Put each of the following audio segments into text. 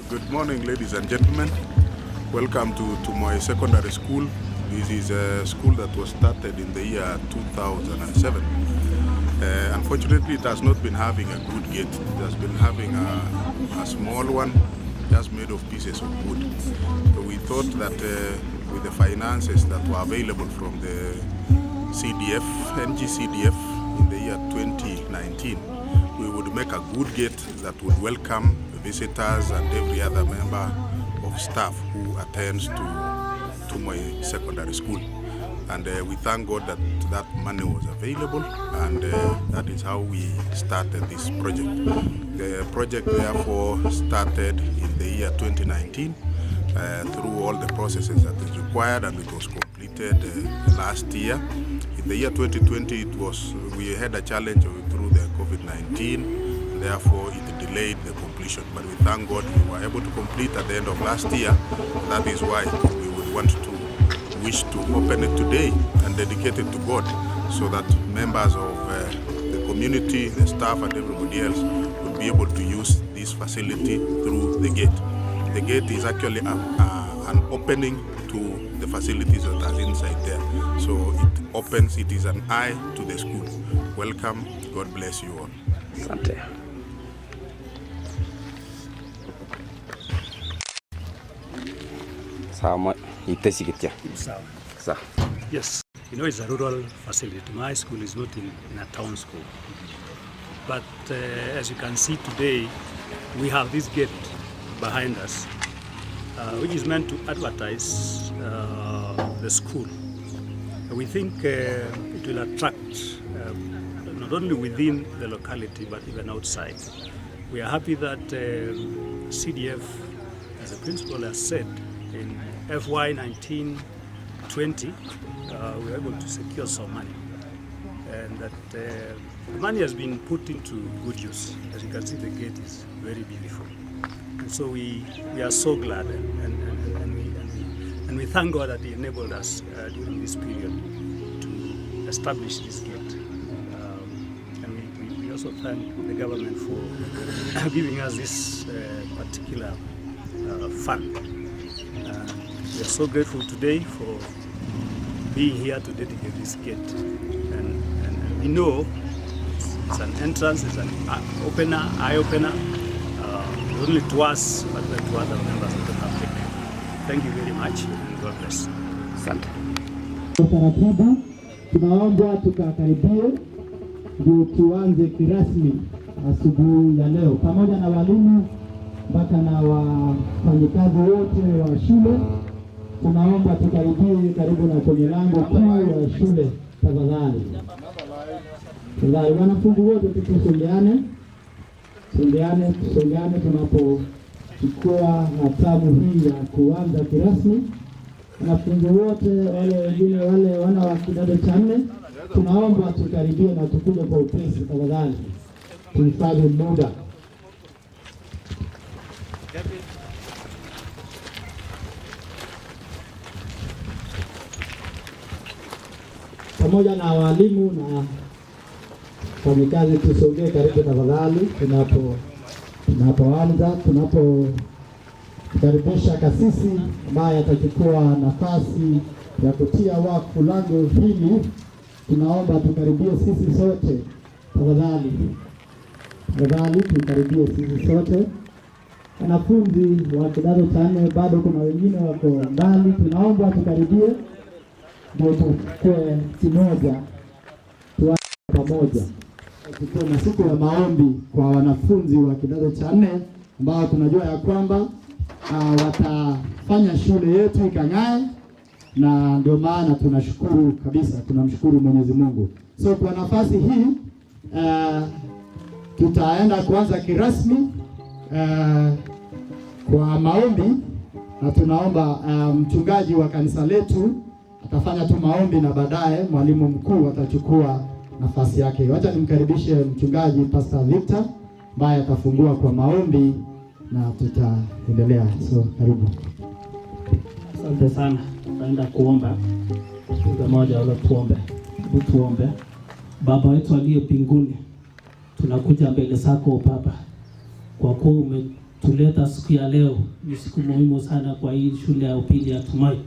Good morning, ladies and gentlemen. Welcome to Tumoi Secondary School. This is a school that was started in the year 2007. Unfortunately, it has not been having a good gate. It has been having a small one, just made of pieces of wood. So we thought that with the finances that were available from the CDF, NGCDF in the year 2019, we would make a good gate that would welcome visitors and every other member of staff who attends to Tumoi Secondary School. And we thank God that that money was available, and that is how we started this project. The project therefore started in the year 2019 through all the processes that is required, and it was completed last year. In the year 2020, we had a challenge through the COVID-19. Therefore, it delayed the completion. But we thank God we were able to complete at the end of last year. That is why we would wish to open it today and dedicate it to God, so that members of the community, the staff, and everybody else would be able to use this facility through the gate. The gate is actually an opening to the facilities that are inside there. So it opens, it is an eye to the school. Welcome. God bless you all. Asante. Yes, it's a rural facility. My school is not in a town school. But as you can see today, we have this gate behind us, which is meant to advertise the school. We think it will attract not only within the locality but even outside. We are happy that CDF, as the principal has said, in FY 19-20, we were able to secure some money, and that the money has been put into good use. As you can see, the gate is very beautiful, and so we are so glad, and we thank God that He enabled us during this period to establish this gate. And we also thank the government for giving us this particular fund. We are so grateful today for being here to dedicate this gate, and we know it's an entrance, it's an eye-opener, not only to us but to other members of the public. Thank you very much, and God bless. Asante. Taratibu tunaomba tukakaribie ndio tuanze kirasmi asubuhi ya leo, pamoja na walimu mpaka na wafanyikazi wote wa shule. Tunaomba tukaribie karibu na kwenye lango kuu la shule tafadhali. Wanafunzi wote tusongeane tunapochukua hatamu hii ya kuanza kirasmi. Wanafunzi wote wale wengine wale wana wa kidato cha 4, tunaomba tukaribie na tukuje kwa upesi tafadhali. Tuhifadhi muda. Pamoja na walimu na wafanyakazi tusogee karibu tafadhali tunapoanza, tunapokaribisha kasisi ambaye atachukua nafasi ya kutia wakfu lango hili. Tunaomba tukaribie sisi sote tafadhali tukaribie sisi sote. Wanafunzi wa kidato cha 4 bado kuna wengine wako mbali, tunaomba tukaribie ndio tukue kimoja, tuanze pamoja. Tuko na siku ya maombi kwa wanafunzi wa kidato cha 4 ambao tunajua ya kwamba watafanya shule yetu ikang'ae, na ndio maana tunashukuru kabisa, tunamshukuru Mwenyezi Mungu. So kwa nafasi hii tutaenda kuanza kirasmi kwa maombi, na tunaomba mchungaji wa kanisa letu atafanya tu maombi, na baadaye mwalimu mkuu atachukua nafasi yake. Wacha nimkaribishe mchungaji Pastor Victor ambaye atafungua kwa maombi na tutaendelea. So karibu. Asante sana. Tutaenda kuomba pamoja, wala tuombe. Baba wetu aliye mbinguni, tunakuja mbele zako Baba, kwa kuwa tuleta siku ya leo. Ni siku muhimu sana kwa hii shule ya upili ya Tumoi.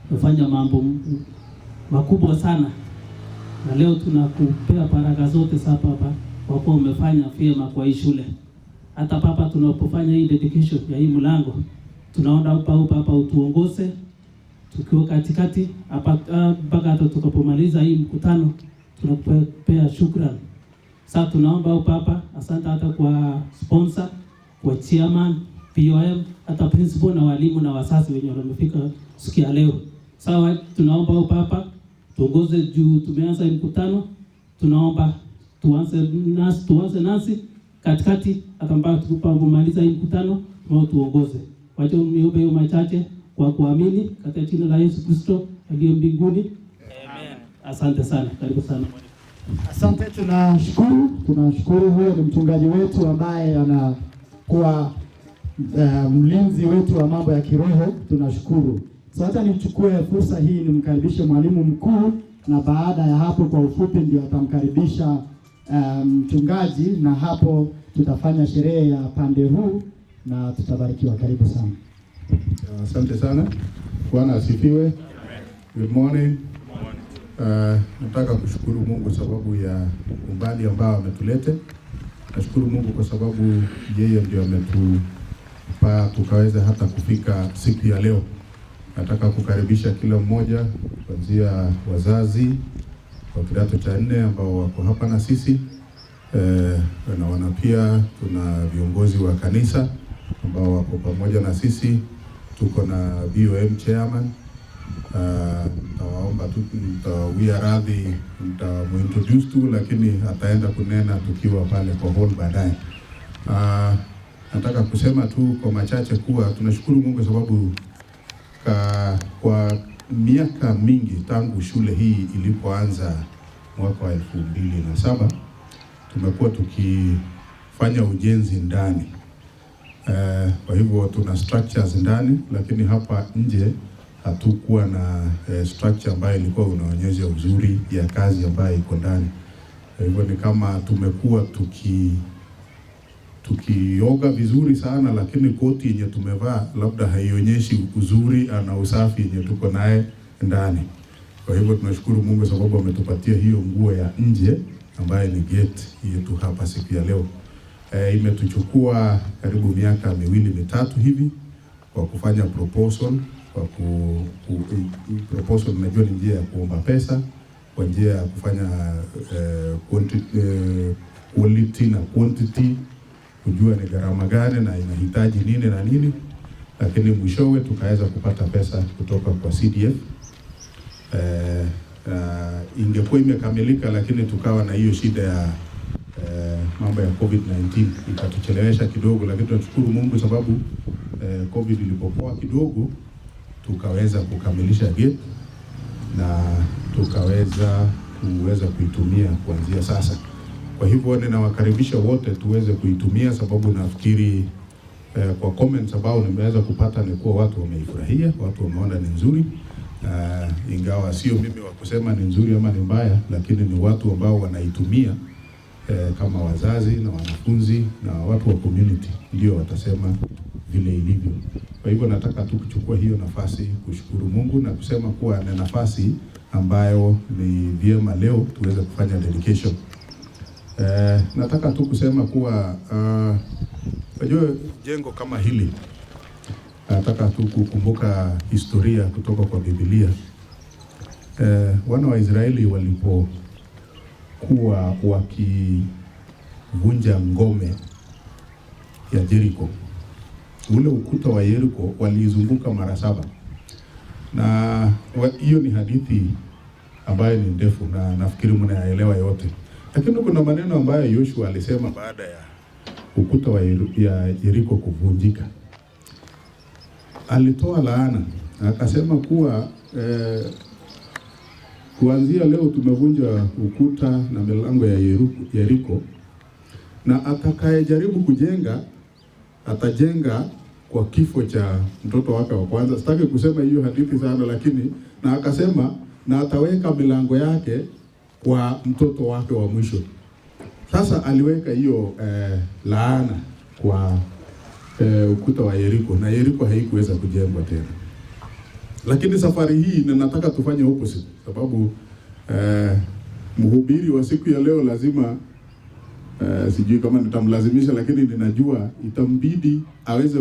Tumefanya mambo makubwa sana, na leo tunakupea baraka zote sasa Papa, kwa kuwa umefanya vyema kwa hii shule. Hata Papa, tunapofanya hii dedication ya hii mlango, tunaomba Papa utuongoze tukiwa katikati hapa mpaka hata tukapomaliza hii mkutano. Tunakupea shukrani. Sasa tunaomba Papa, asante hata kwa sponsor, kwa chairman, POM, hata principal na walimu na wazazi wenye wamefika siku ya leo. Sawa, tunaomba Papa tuongoze juu tumeanza mkutano. Tunaomba tuanze nasi katikati hata mpaka tukapomaliza hii mkutano, na tuongoze. Kwa hiyo niombe hiyo machache kwa kuamini katika jina la Yesu Kristo aliye mbinguni. Amen. Asante sana. Karibu sana. Asante, tunashukuru. Huyo ni mchungaji wetu ambaye anakuwa mlinzi wetu wa mambo ya kiroho. Tunashukuru. So hata nichukue fursa hii nimkaribishe mwalimu mkuu, na baada ya hapo kwa ufupi ndio atamkaribisha mchungaji, na hapo tutafanya sherehe ya pande huu na tutabarikiwa. Karibu sana. Asante sana. Bwana asifiwe. Good morning. Nataka kushukuru Mungu sababu ya umbali ambao ametulete. Nashukuru Mungu kwa sababu yeye ndio ametupa tukaweza hata kufika siku ya leo. Nataka kukaribisha kila mmoja, kuanzia wazazi wa kidato cha 4 ambao wako hapa na sisi, na pia tuna viongozi wa kanisa ambao wako pamoja na sisi. Tuko na BOM chairman. Tawaomba tu mtawia radhi, mtamuintroduce tu, lakini ataenda kunena tukiwa pale kwa hall baadaye. Nataka kusema tu kwa machache kuwa tunashukuru Mungu sababu kwa miaka mingi tangu shule hii ilipoanza mwaka wa 2007 tumekuwa tukifanya ujenzi ndani. Kwa hivyo tuna structures ndani, lakini hapa nje hatukuwa na structure ambayo ilikuwa unaonyesha uzuri ya kazi ambayo iko ndani. Kwa hivyo ni kama tumekuwa tukioga vizuri sana, lakini koti yenye tumevaa labda haionyeshi uzuri na usafi yenye tuko naye ndani. Kwa hivyo tunashukuru Mungu sababu ametupatia hiyo nguo ya nje ambayo ni gate yetu hapa siku ya leo. Imetuchukua karibu miaka 2-3 hivi kwa kufanya proposal. Proposal unajua ni njia ya kuomba pesa, kwa njia ya kufanya quality na quantity, kujua ni gharama gani na inahitaji nini na nini, lakini mwishowe tukaweza kupata pesa kutoka kwa CDF. Ingekuwa imekamilika, lakini tukawa na hiyo shida ya mambo ya COVID-19 ikatuchelewesha kidogo, lakini tunashukuru Mungu sababu COVID ilipopoa kidogo tukaweza kukamilisha gate na tukaweza kuitumia kuanzia sasa. Kwa hivyo ninawakaribisha wote tuweze kuitumia, sababu nafikiri kwa comments ambao nimeweza kupata ni kuwa watu wameifurahia, watu wameona ni nzuri. Ingawa sio mimi wa kusema ni nzuri ama ni mbaya, lakini ni watu ambao wanaitumia kama wazazi na wanafunzi na watu wa community ndio watasema vile ilivyo. Kwa hivyo nataka tu kuchukua hiyo nafasi kushukuru Mungu na kusema kuwa ni nafasi ambayo ni vyema leo tuweze kufanya dedication. Nataka tu kusema kuwa unajua jengo kama hili, nataka tu kukumbuka historia kutoka kwa Biblia. Wana wa Israeli walipokuwa wakivunja ngome ya Jericho, ule ukuta wa Jericho walizunguka mara 7. Na hiyo ni hadithi ambayo ni ndefu na nafikiri mnaelewa yote. Lakini kuna maneno ambayo Yoshua alisema baada ya ukuta wa Jericho kuvunjika. Alitoa laana na akasema kuwa kuanzia leo tumevunja ukuta na milango ya Jericho, na atakayejaribu kujenga atajenga kwa kifo cha mtoto wake wa kwanza. Sitaki kusema hiyo hadithi sana, lakini na akasema na ataweka milango yake kwa mtoto wake wa mwisho. Sasa aliweka hiyo laana kwa ukuta wa Yeriko, na Yeriko haikuweza kujengwa tena. Lakini safari hii ninataka tufanye opposite, sababu mhubiri wa siku ya leo lazima sijui kama nitamlazimisha, lakini ninajua itambidi aweze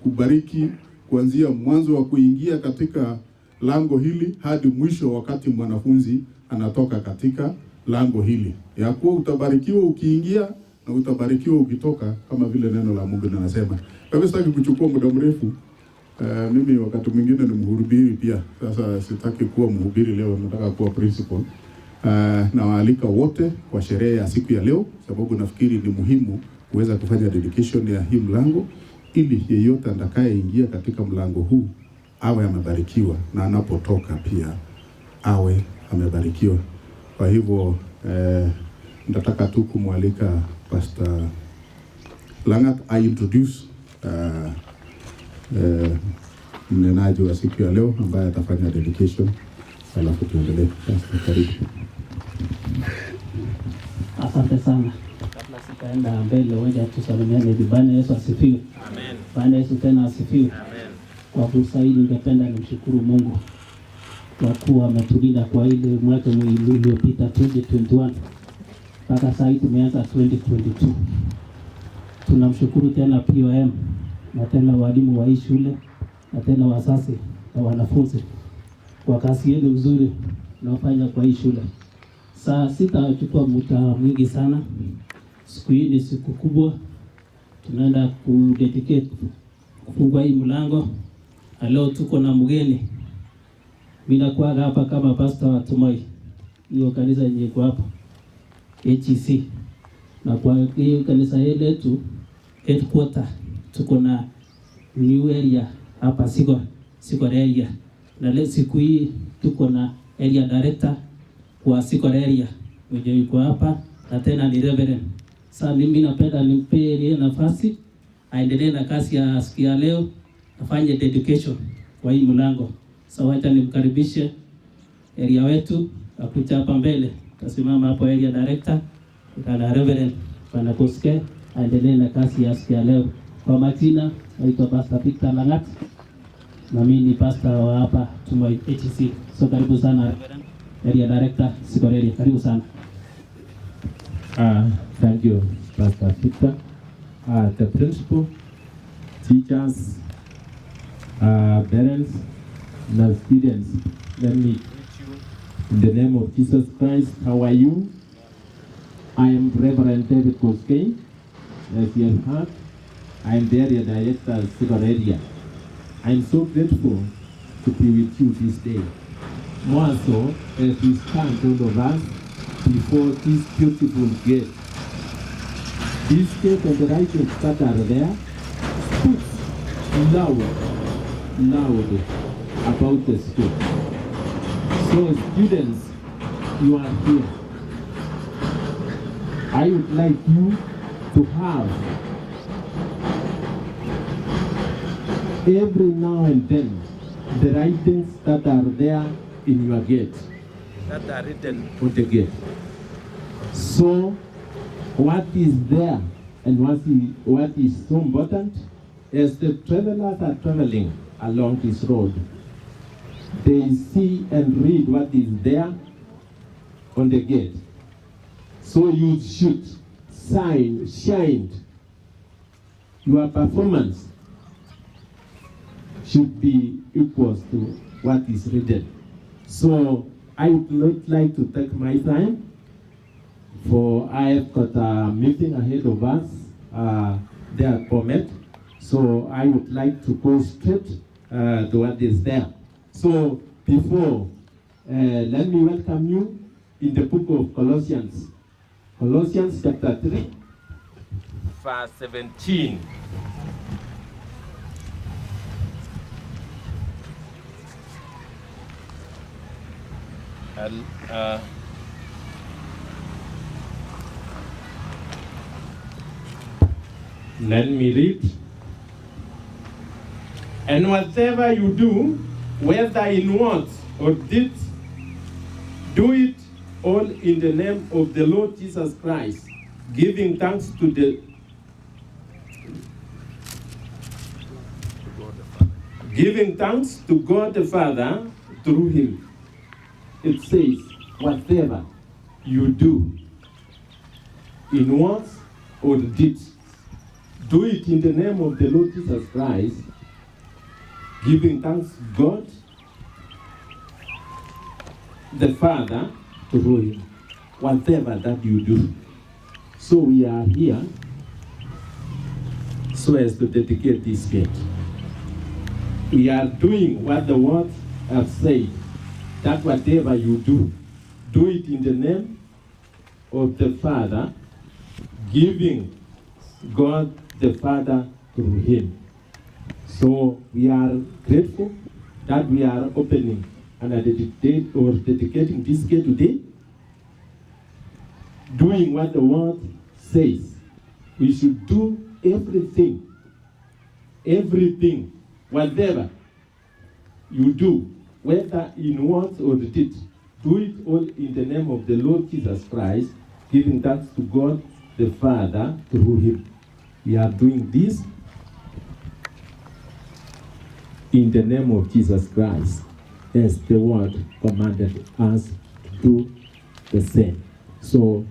kubariki kuanzia mwanzo wa kuingia katika lango hili hadi mwisho, wakati mwanafunzi anatoka katika lango hili, ya kuwa utabarikiwa ukiingia na utabarikiwa ukitoka, kama vile neno la Mungu linasema. Kwa sitaki kuchukua muda mrefu. Mimi wakati mwingine ni mhubiri pia. Sasa sitaki kuwa mhubiri leo, nataka kuwa principal. Nawaalika wote kwa sherehe ya siku ya leo, sababu nafikiri ni muhimu kuweza kufanya dedication ya hii mlango, ili yeyote atakayeingia katika mlango huu awe amebarikiwa, na anapotoka pia awe amebarikiwa. Kwa hivyo nataka tu kumwalika Pastor Langat I introduce mnenaji wa siku ya leo ambaye atafanya dedication, alafu tuendelee. Pastor, karibu. Asante sana. Kabla sitaenda mbele, wacha tusalimiane. Bwana Yesu asifiwe. Amen. Bwana Yesu tena asifiwe. Amen. Kwa fursa hii ningependa nimshukuru Mungu kwa kuwa ametulinda kwa ile mwaka uliopita 2021 mpaka sasa hivi tumeanza 2022. Tunamshukuru tena POM na tena walimu wa hii shule na tena wazazi na wanafunzi kwa kazi yenu nzuri mnaofanya kwa hii shule. Saa sitachukua muda mwingi sana. Siku hii ni siku kubwa. Tunaenda kudedicate kufungua hii mlango. Leo tuko na mgeni. Mimi nakuwa hapa kama pastor wa Tumoi. Hiyo kanisa yenye iko hapa HEC. Na kwa hiyo kanisa letu headquarter tuko na new area hapa Siko area. Na leo siku hii tuko na area director kwa Siko area mwenye yuko hapa, na tena ni reverend. Sasa mimi napenda nimpe nafasi aendelee na kazi ya siku ya leo, afanye dedication kwa hii mlango. Sasa wacha nimkaribishe area wetu akuja hapa mbele. Tasimama hapo area director na reverend Panakoske aendelee na kazi ya siku ya leo. Kwa majina naitwa Pastor Victor Langat, na mimi ni pastor wa hapa Tumoi HEC. So karibu sana reverend area director Siko area, karibu sana. Thank you, Pastor Victor. The principal, teachers, parents, and students, let me greet you in the name of Jesus Christ. How are you? I am Reverend David Koskei. As you have heard, I am the area director of Siko area. I am so grateful to be with you this day. More so, as we stand all of us before this beautiful gate. This gate and the writings that are there speaks loud about the school. So students, you are here. I would like you to have every now and then the writings that are there in your gate, that are written on the gate. So what is there and what is so important is the travelers are traveling along this road. They see and read what is there on the gate. So you should shine. Your performance should be equal to what is written. So I would not like to take my time, for I have got a meeting ahead of us, their permit. So I would like to go straight to what is there. So before, let me welcome you in the book of Colossians. Colossians chapter 3, verse 17. Let me read. And whatever you do, whether in words or deeds, do it all in the name of the Lord Jesus Christ, giving thanks to giving thanks to God the Father through him. It says, whatever you do, in words or deeds, do it in the name of the Lord Jesus Christ, giving thanks to God the Father through him. Whatever that you do. So we are here so as to dedicate this gate. We are doing what the words have said, that whatever you do, do it in the name of the Father, giving God the Father through him. So we are grateful that we are opening and dedicating this gate today, doing what the word says. We should do everything, whatever you do, whether in words or deeds, do it all in the name of the Lord Jesus Christ, giving thanks to God the Father through him. We are doing this in the name of Jesus Christ, as the word commanded us to do the same. So,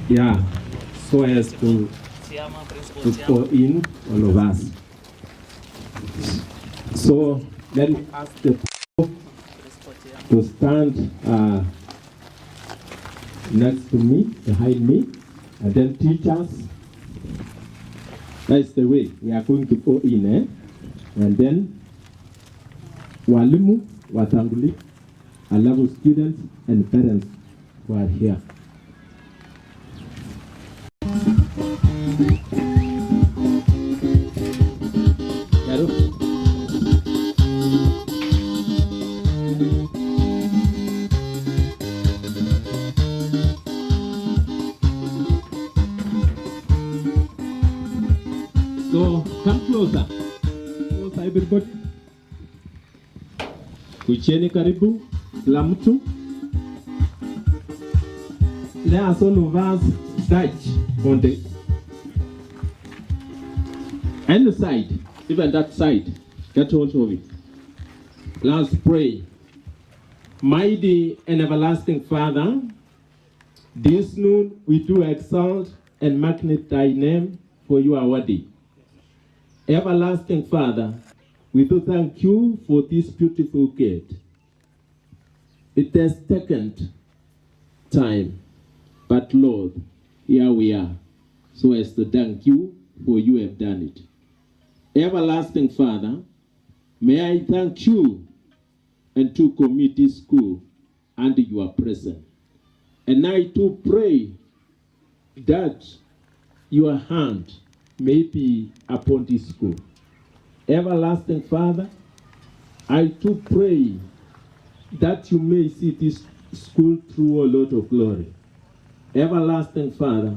yeah, so as to pour in all of us. So let me ask the people to stand next to me, behind me, and then teach us. That's the way we are going to go in, and then walimu, watanguli, alafu students and parents who are here. So come closer. Closer everybody. Kucheni karibu kila mtu. Let us all of us touch on the any side, even that side. Get hold of it. Let's pray. Mighty and everlasting Father, this noon we do exalt and magnify thy name, for you are worthy. Everlasting Father, we do thank you for this beautiful gate. It has taken time, but Lord, here we are, so as to thank you for you have done it. Everlasting Father, may I thank you and to commit this school under your presence. And I too pray that your hand may be upon this school. Everlasting Father, I too pray that you may see this school through a lot of glory. Everlasting Father,